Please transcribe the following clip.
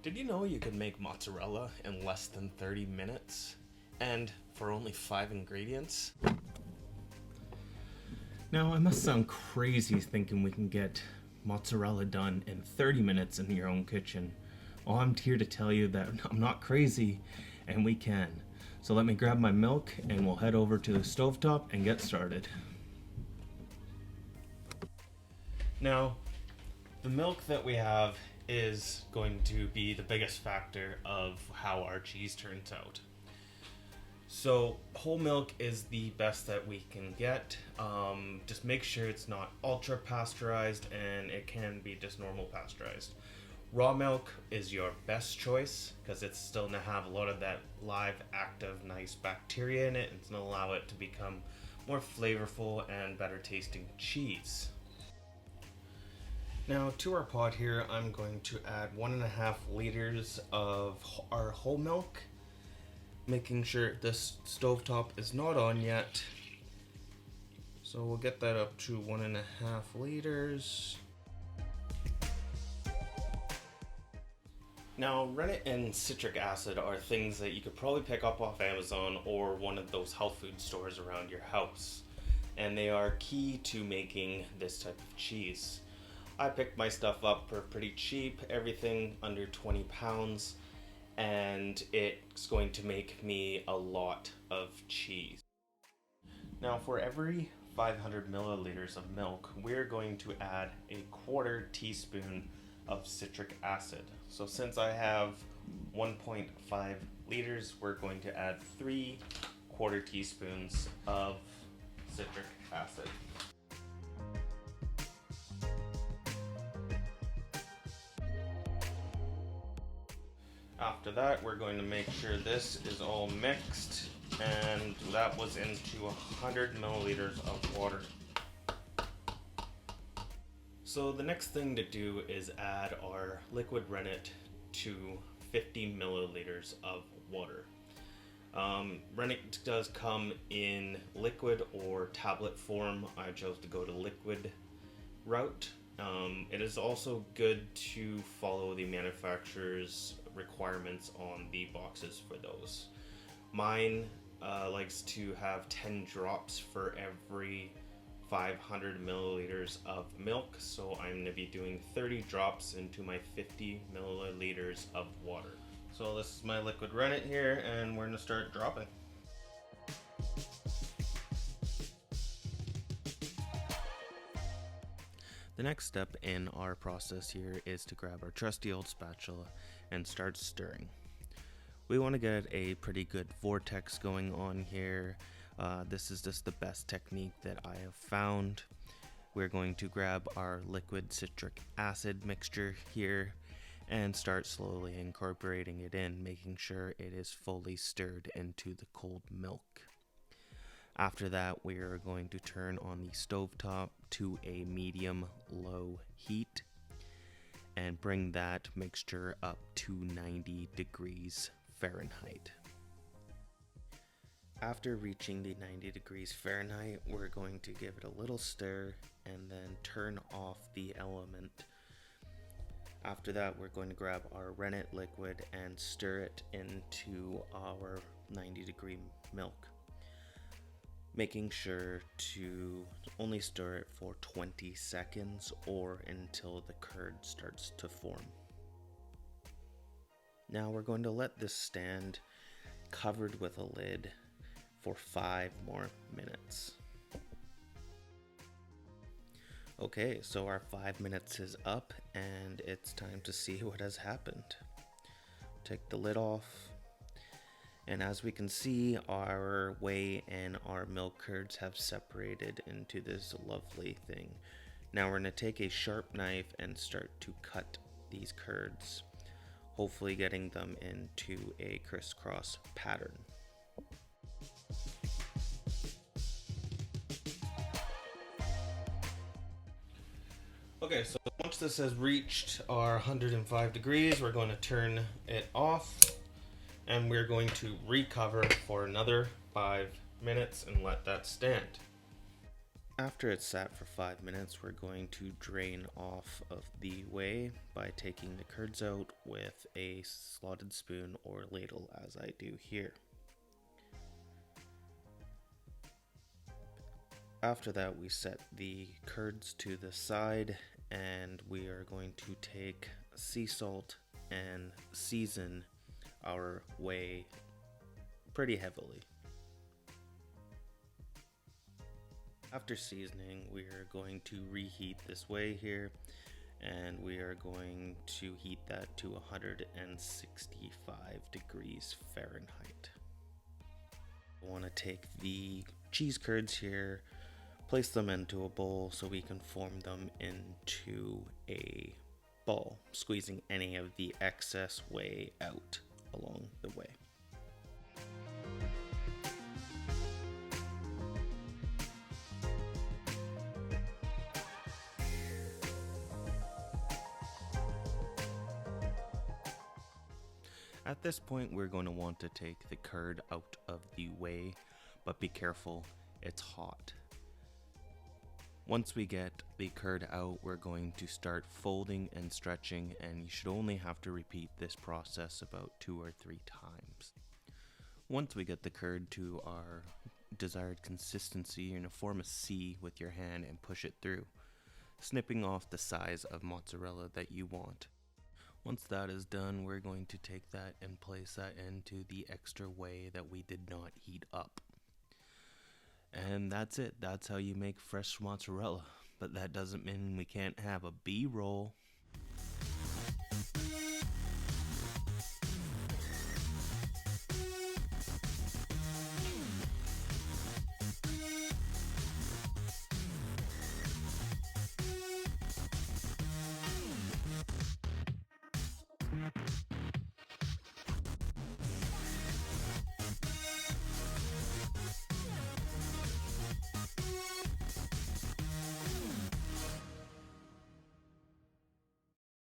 Did you know you could make mozzarella in less than 30 minutes? And for only 5 ingredients? Now, it must sound crazy thinking we can get mozzarella done in 30 minutes in your own kitchen. Well, I'm here to tell you that I'm not crazy, and we can. So let me grab my milk and we'll head over to the stovetop and get started. Now, the milk that we have is going to be the biggest factor of how our cheese turns out. So whole milk is the best that we can get. Just make sure it's not ultra pasteurized, and it can be just normal pasteurized. Raw milk is your best choice because it's still going to have a lot of that live, active, nice bacteria in it, and it's going to allow it to become more flavorful and better tasting cheese. Now to our pot here, I'm going to add 1.5 liters of our whole milk, making sure this stovetop is not on yet. So we'll get that up to 1.5 liters. Now, rennet and citric acid are things that you could probably pick up off Amazon or one of those health food stores around your house. And they are key to making this type of cheese. I picked my stuff up for pretty cheap, everything under 20 pounds, and it's going to make me a lot of cheese. Now, for every 500 milliliters of milk, we're going to add a 1/4 teaspoon of citric acid. So since I have 1.5 liters, we're going to add 3/4 teaspoons of citric acid. After that, we're going to make sure this is all mixed, and that was into 100 milliliters of water. So the next thing to do is add our liquid rennet to 50 milliliters of water. Rennet does come in liquid or tablet form. I chose to go to liquid route. It is also good to follow the manufacturer's requirements on the boxes for those. Mine likes to have 10 drops for every 500 milliliters of milk, so I'm going to be doing 30 drops into my 50 milliliters of water. So this is my liquid rennet here, and we're going to start dropping. The next step in our process here is to grab our trusty old spatula and start stirring. We want to get a pretty good vortex going on here. This is just the best technique that I have found. We're going to grab our liquid citric acid mixture here and start slowly incorporating it in, making sure it is fully stirred into the cold milk. After that, we are going to turn on the stovetop to a medium-low heat and bring that mixture up to 90 degrees Fahrenheit. After reaching the 90 degrees Fahrenheit, we're going to give it a little stir and then turn off the element. After that, we're going to grab our rennet liquid and stir it into our 90 degree milk, making sure to only stir it for 20 seconds or until the curd starts to form. Now we're going to let this stand covered with a lid for 5 more minutes. Okay, so our 5 minutes is up and it's time to see what has happened. Take the lid off. And as we can see, our whey and our milk curds have separated into this lovely thing. Now we're going to take a sharp knife and start to cut these curds, hopefully getting them into a crisscross pattern. Okay, so once this has reached our 105 degrees, we're going to turn it off. And we're going to recover for another 5 minutes and let that stand. After it's sat for 5 minutes, we're going to drain off of the whey by taking the curds out with a slotted spoon or ladle, as I do here. After that, we set the curds to the side and we are going to take sea salt and season our whey pretty heavily. After seasoning, we are going to reheat this whey here, and we are going to heat that to 165 degrees Fahrenheit. I want to take the cheese curds here, place them into a bowl so we can form them into a ball, squeezing any of the excess whey out along the way. At this point, we're going to want to take the curd out of the whey, but be careful, it's hot. Once we get the curd out, we're going to start folding and stretching, and you should only have to repeat this process about 2 or 3 times. Once we get the curd to our desired consistency, you're going to form a C with your hand and push it through, snipping off the size of mozzarella that you want. Once that is done, we're going to take that and place that into the extra whey that we did not heat up. And that's it. That's how you make fresh mozzarella. But that doesn't mean we can't have a B-roll.